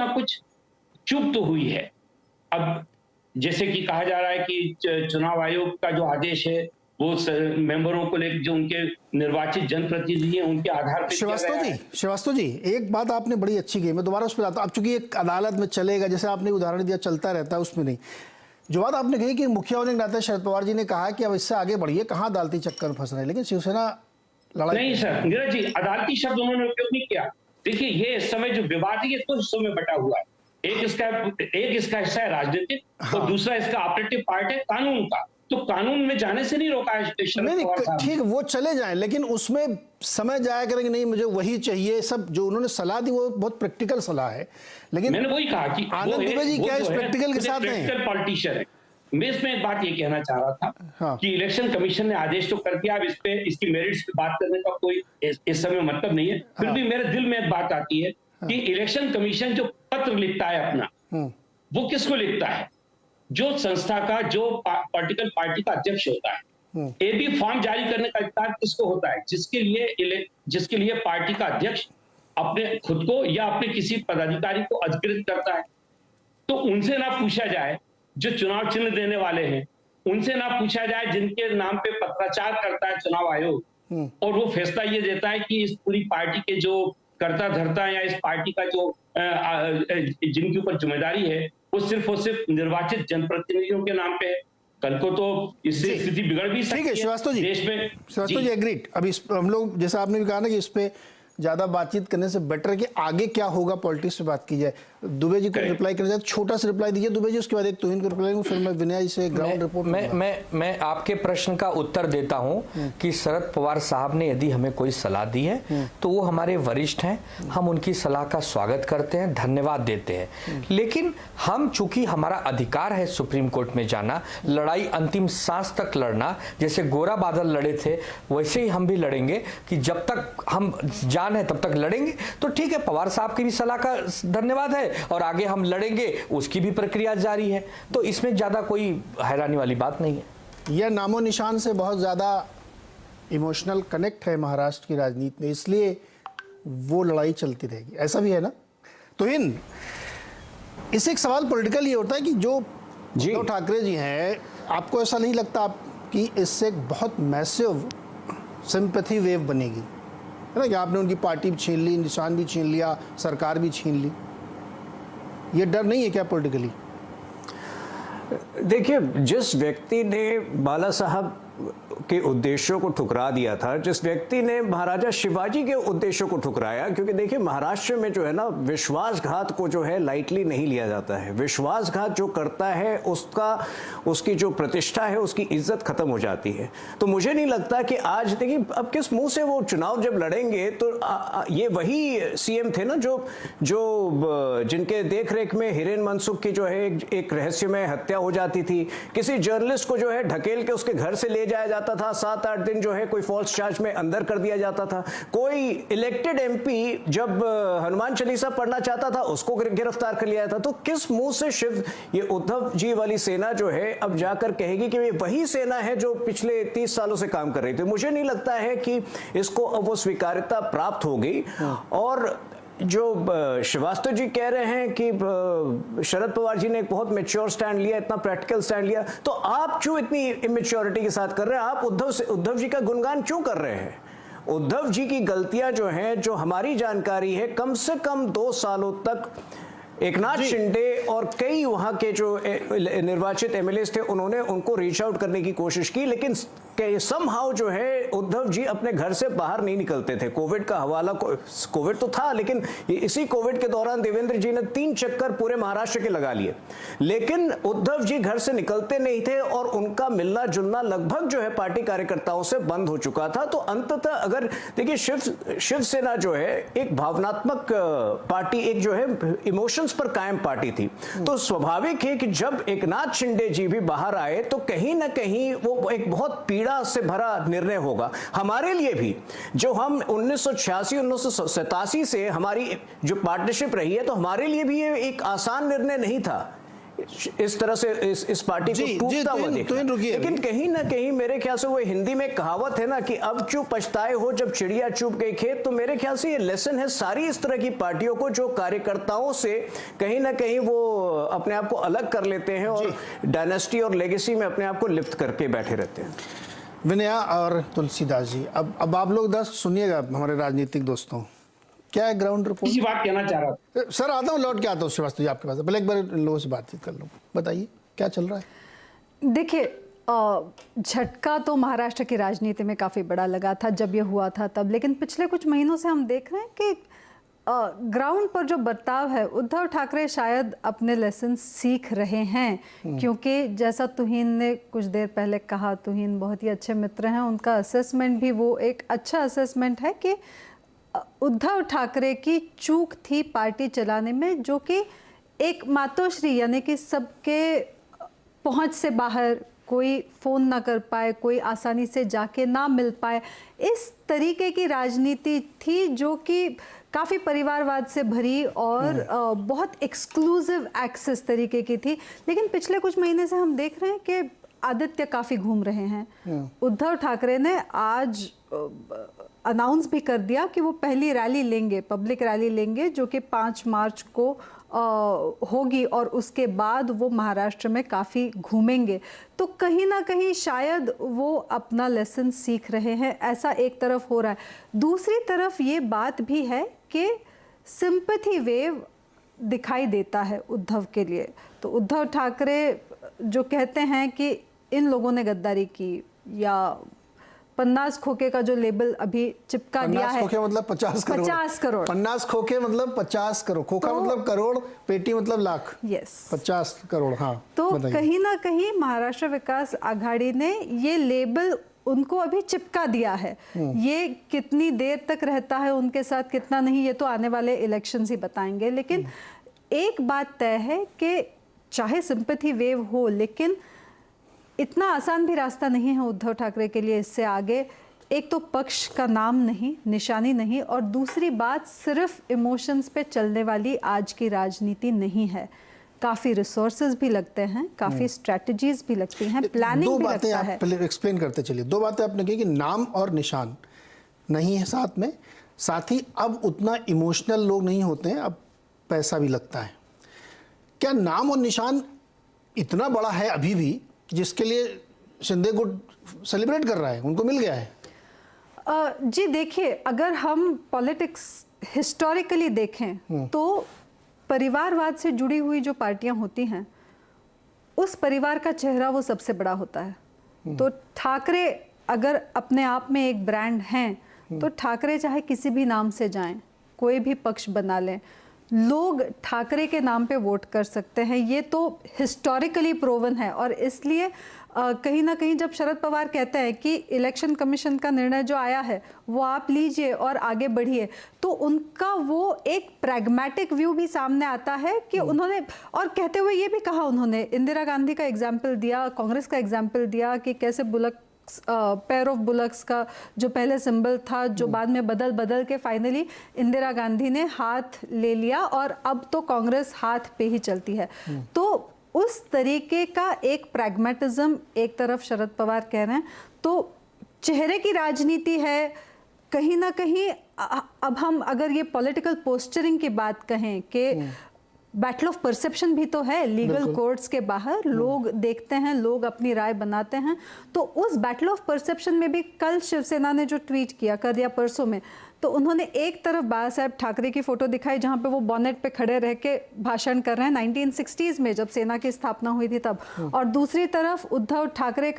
ना कुछ चूक तो हुई है। अब जैसे कि कहा जा रहा है कि चुनाव आयोग का जो आदेश है वो मेंबरों को लेकर जो उनके निर्वाचित जनप्रतिनिधि हैं उनके आधार पर किया गया है। श्रीवास्तव जी, एक बात आपने बड़ी अच्छी की, मैं दोबारा उस पर आता हूं। अब चूंकि एक अदालत में चलेगा, जैसे आपने उदाहरण दिया चलता रहता है, उसमें नहीं। जो बात आपने कही कि मुखिया होने के नाते शरद पवार जी ने कहा कि अब इससे आगे बढ़िए, कहाँ अदालती चक्कर में फंस रहे हैं, लेकिन शिवसेना लड़ाई नहीं सर, नीरज जी, अदालती शब्द उन्होंने उपयोग नहीं किया। देखिए, ये इस समय जो विवाद है ये दो हिस्सों में बटा हुआ है। एक इसका हिस्सा है राजनीतिक, और दूसरा इसका ऑपरेटिव पार्ट है कानून का। तो कानून में जाने से नहीं रोका है शरद पवार साहब। ठीक, वो चले जाएं, लेकिन उसमें समय जाया करेंगे, नहीं मुझे वही चाहिए। सब जो उन्होंने सलाह दी वो बहुत प्रैक्टिकल सलाह है, लेकिन मैंने वही कहा कि आनंद दुबे जी क्या इस प्रैक्टिकल के साथ नहीं, पॉलिटिशियन है। मैं इसमें एक बात ये कहना चाह रहा था कि इलेक्शन कमीशन ने आदेश तो कर दिया, अब इस पे इसकी मेरिट्स पे बात करने का कोई इस समय मतलब नहीं है। फिर भी मेरे दिल में एक बात आती है कि इलेक्शन कमीशन जो पत्र लिखता है अपना, वो किसको लिखता है? जो संस्था का, जो पॉलिटिकल पार्टी का अध्यक्ष होता है। एबी फॉर्म जारी करने का अधिकार किसको होता है? जिसके लिए पार्टी का अध्यक्ष अपने खुद को या अपने किसी पदाधिकारी को अधिकृत करता है। तो उनसे ना पूछा जाए जो चुनाव चिन्ह देने वाले हैं, उनसे ना पूछा जाए जिनके नाम पे पत्राचार करता है चुनाव आयोग, और वो फैसला ये देता है कि इस पूरी पार्टी के जो कर्ता धर्ता या इस पार्टी का जो जिनके ऊपर जिम्मेदारी है वो सिर्फ और सिर्फ निर्वाचित जनप्रतिनिधियों के नाम पे है। कल को तो इससे स्थिति बिगड़ भी सकती है। ठीक है श्रीवास्तव जी, देश में श्रीवास्तव जी एग्रीड। अब इस हम लोग, जैसा आपने भी कहा ना कि इस पे ज्यादा बातचीत करने से बेटर है कि आगे क्या होगा पॉलिटिक्स पे बात की जाए। दुबे जी को रिप्लाई करना चाहते, छोटा सा रिप्लाई दीजिए दुबे जी, उसके बाद एक तोहिन को रिप्लाई दूं, फिर मैं विनय जी से ग्राउंड रिपोर्ट। मैं आपके प्रश्न का उत्तर देता हूं कि शरद पवार साहब ने यदि हमें कोई सलाह दी है तो वो हमारे वरिष्ठ हैं, हम उनकी सलाह का स्वागत करते हैं, धन्यवाद देते हैं। लेकिन हम, चूंकि हमारा अधिकार है सुप्रीम कोर्ट में जाना, लड़ाई अंतिम सांस तक लड़ना, जैसे गोरा बादल लड़े थे वैसे ही हम भी लड़ेंगे कि जब तक हम जान है तब तक लड़ेंगे। तो ठीक है, पवार साहब की भी सलाह का धन्यवाद है और आगे हम लड़ेंगे, उसकी भी प्रक्रिया जारी है। तो इसमें ज्यादा कोई हैरानी वाली बात नहीं है। यह नामो निशान से बहुत ज्यादा इमोशनल कनेक्ट है महाराष्ट्र की राजनीति में, इसलिए वो लड़ाई चलती रहेगी, ऐसा भी है ना? तो इससे एक सवाल पॉलिटिकल ये होता है कि जो उद्धव ठाकरे जी हैं, आपको ऐसा नहीं लगता कि इससे एक बहुत मैसिव सिंपैथी वेव बनेगी, है ना, कि आपने उनकी पार्टी भी छीन ली, निशान भी छीन लिया, सरकार भी छीन ली? ये डर नहीं है क्या पॉलिटिकली? देखिए, जिस व्यक्ति ने बाला साहब के उद्देश्यों को ठुकरा दिया था, जिस व्यक्ति ने महाराजा शिवाजी के उद्देश्यों को ठुकराया, क्योंकि देखिए महाराष्ट्र में जो है ना, विश्वासघात को जो है लाइटली नहीं लिया जाता है। विश्वासघात जो करता है उसकी जो प्रतिष्ठा है, उसकी इज्जत खत्म हो जाती है। तो मुझे नहीं लगता कि आज, देखिए अब किस मुंह से वो चुनाव जब लड़ेंगे, तो ये वही सीएम थे ना जो जिनके देख रेख में हिरेन मनसुख की जो है एक रहस्यमय हत्या हो जाती थी। किसी जर्नलिस्ट को जो है ढकेल के उसके घर से ले जाया जाता था, 7-8 दिन जो है कोई फॉल्स चार्ज में अंदर कर दिया जाता था। कोई इलेक्टेड एमपी जब हनुमान चालीसा पढ़ना चाहता था उसको गिरफ्तार कर लिया था। तो किस मुंह से ये उद्धव जी वाली सेना जो है अब जाकर कहेगी कि ये वही सेना है जो पिछले 30 सालों से काम कर रही थी? मुझे नहीं लगता है कि इसको अब वो स्वीकार्यता प्राप्त हो गई। और जो श्रीवास्तव जी कह रहे हैं कि शरद पवार जी ने एक बहुत मैच्योर स्टैंड लिया, इतना प्रैक्टिकल स्टैंड लिया, तो आप क्यों इतनी इमेच्योरिटी के साथ कर रहे हैं? आप उद्धव जी का गुणगान क्यों कर रहे हैं? उद्धव जी की गलतियां जो हैं, जो हमारी जानकारी है, कम से कम 2 सालों तक एकनाथ शिंदे और कई वहां के जो निर्वाचित एमएलएस थे, उन्होंने उनको रीच आउट करने की कोशिश की, लेकिन समहाउ जो है उद्धव जी अपने घर से बाहर नहीं निकलते थे। कोविड का हवाला, कोविड तो था, लेकिन इसी कोविड के दौरान देवेंद्र जी ने 3 चक्कर पूरे महाराष्ट्र के लगा लिए, लेकिन उद्धव जी घर से निकलते नहीं थे और उनका मिलना जुलना लगभग जो है पार्टी कार्यकर्ताओं से बंद हो चुका था। तो अंततः अगर देखिए, शिवसेना जो है एक भावनात्मक पार्टी, एक जो है इमोशंस पर कायम पार्टी थी, तो स्वाभाविक है कि जब एकनाथ शिंदे जी भी बाहर आए तो कहीं ना कहीं वो एक बहुत पीड़ा से भरा निर्णय होगा हमारे लिए भी। जो हम 1986-1987 से हमारी जो पार्टनरशिप रही है, तो हमारे लिए भी ये एक आसान निर्णय नहीं था। इस तरह से इस पार्टी को टूटता हुआ देखना। लेकिन कहीं ना कहीं मेरे ख्याल से वो हिंदी में कहावत है ना कि अब क्यों पछताए हो जब चिड़िया चुप गई खेत, तो मेरे ख्याल से ये लेसन है सारी इस तरह की पार्टियों को जो कार्यकर्ताओं से कहीं ना कहीं वो अपने आप को अलग कर लेते हैं और डायनेस्टी और लेगेसी में अपने आप को लिप्त करके बैठे रहते हैं। विनया और तुलसीदास जी, अब आप लोग 10 सुनिएगा हमारे राजनीतिक दोस्तों, क्या है ग्राउंड रिपोर्ट? इसी बात कहना चाह रहा था सर, आता हूँ, लौट के आता हूँ श्रीवास्तव जी आपके पास। पहले एक बार लोगों से बातचीत कर लूँ, बताइए क्या चल रहा है? देखिए, झटका तो महाराष्ट्र की राजनीति में काफ़ी बड़ा लगा था जब ये हुआ था तब, लेकिन पिछले कुछ महीनों से हम देख रहे हैं कि ग्राउंड पर जो बर्ताव है, उद्धव ठाकरे शायद अपने लेसन सीख रहे हैं। क्योंकि जैसा तुहीन ने कुछ देर पहले कहा, तुहीन बहुत ही अच्छे मित्र हैं, उनका असेसमेंट भी वो एक अच्छा असेसमेंट है कि उद्धव ठाकरे की चूक थी पार्टी चलाने में, जो कि एक मातोश्री यानी कि सबके पहुंच से बाहर, कोई फ़ोन ना कर पाए, कोई आसानी से जाके ना मिल पाए, इस तरीके की राजनीति थी जो कि काफ़ी परिवारवाद से भरी और बहुत एक्सक्लूसिव एक्सेस तरीके की थी। लेकिन पिछले कुछ महीने से हम देख रहे हैं कि आदित्य काफ़ी घूम रहे हैं। उद्धव ठाकरे ने आज अनाउंस भी कर दिया कि वो पहली रैली लेंगे, पब्लिक रैली लेंगे, जो कि 5 मार्च को होगी और उसके बाद वो महाराष्ट्र में काफ़ी घूमेंगे। तो कहीं ना कहीं शायद वो अपना लेसन सीख रहे हैं, ऐसा एक तरफ हो रहा है। दूसरी तरफ ये बात भी है कि सिंपैथी वेव दिखाई देता है उद्धव के लिए। तो उद्धव ठाकरे जो कहते हैं कि इन लोगों ने गद्दारी की, या 50 खोखे का जो लेबल अभी चिपका दिया है, 50 खोखे मतलब 50 करोड़, 50 करोड़, 50 खोखे मतलब 50 करोड़, खोखा तो, मतलब करोड़, पेटी मतलब लाख, यस 50 करोड़। हाँ, तो बताइए। कहीं ना कहीं महाराष्ट्र विकास आघाड़ी ने ये लेबल उनको अभी चिपका दिया है। ये कितनी देर तक रहता है उनके साथ, कितना नहीं, ये तो आने वाले इलेक्शंस ही बताएंगे। लेकिन एक बात तय है कि चाहे सिंपैथी वेव हो, लेकिन इतना आसान भी रास्ता नहीं है उद्धव ठाकरे के लिए इससे आगे। एक तो पक्ष का नाम नहीं, निशानी नहीं, और दूसरी बात सिर्फ इमोशंस पे चलने वाली आज की राजनीति नहीं है। काफ़ी रिसोर्सेज भी लगते हैं, काफ़ी स्ट्रेटजीज भी लगती हैं, प्लानिंग भी लगता है। दो बातें आप पहले एक्सप्लेन करते चलिए। 2 बातें आपने कही कि नाम और निशान नहीं है साथ में, साथ ही अब उतना इमोशनल लोग नहीं होते हैं, अब पैसा भी लगता है। क्या नाम और निशान इतना बड़ा है अभी भी जिसके लिए शिंदे गुट सेलिब्रेट कर रहा है, उनको मिल गया है? जी देखिए, अगर हम पॉलिटिक्स हिस्टोरिकली देखें तो परिवारवाद से जुड़ी हुई जो पार्टियां होती हैं, उस परिवार का चेहरा वो सबसे बड़ा होता है। तो ठाकरे अगर अपने आप में एक ब्रांड हैं, तो ठाकरे चाहे किसी भी नाम से जाएं, कोई भी पक्ष बना लें, लोग ठाकरे के नाम पे वोट कर सकते हैं। ये तो हिस्टोरिकली प्रूवन है। और इसलिए कहीं ना कहीं जब शरद पवार कहते हैं कि इलेक्शन कमीशन का निर्णय जो आया है वो आप लीजिए और आगे बढ़िए, तो उनका वो एक प्रैग्मेटिक व्यू भी सामने आता है कि उन्होंने, और कहते हुए ये भी कहा उन्होंने, इंदिरा गांधी का एग्जाम्पल दिया, कांग्रेस का एग्जाम्पल दिया कि कैसे बुलक, पेयर ऑफ बुलक्स का जो पहले सिंबल था, जो बाद में बदल बदल के फाइनली इंदिरा गांधी ने हाथ ले लिया और अब तो कांग्रेस हाथ पे ही चलती है। तो उस तरीके का एक प्रैग्मेटिज्म एक तरफ शरद पवार कह रहे हैं, तो चेहरे की राजनीति है कहीं ना कहीं। अब हम अगर ये पॉलिटिकल पोस्चरिंग की बात कहें कि बैटल ऑफ परसेप्शन भी तो है, लीगल कोर्ट्स के बाहर लोग देखते हैं, लोग अपनी राय बनाते हैं। तो उस बैटल ऑफ परसेप्शन में भी कल शिवसेना ने जो ट्वीट किया, कर दिया परसों में, तो उन्होंने एक तरफ बाला साहेब ठाकरे की फोटो दिखाई जहां पे वो बॉनेट पे खड़े रह के भाषण कर रहे हैं 1960s में जब सेना की स्थापना हुई थी तब, और दूसरी तरफ उद्धव ठाकरे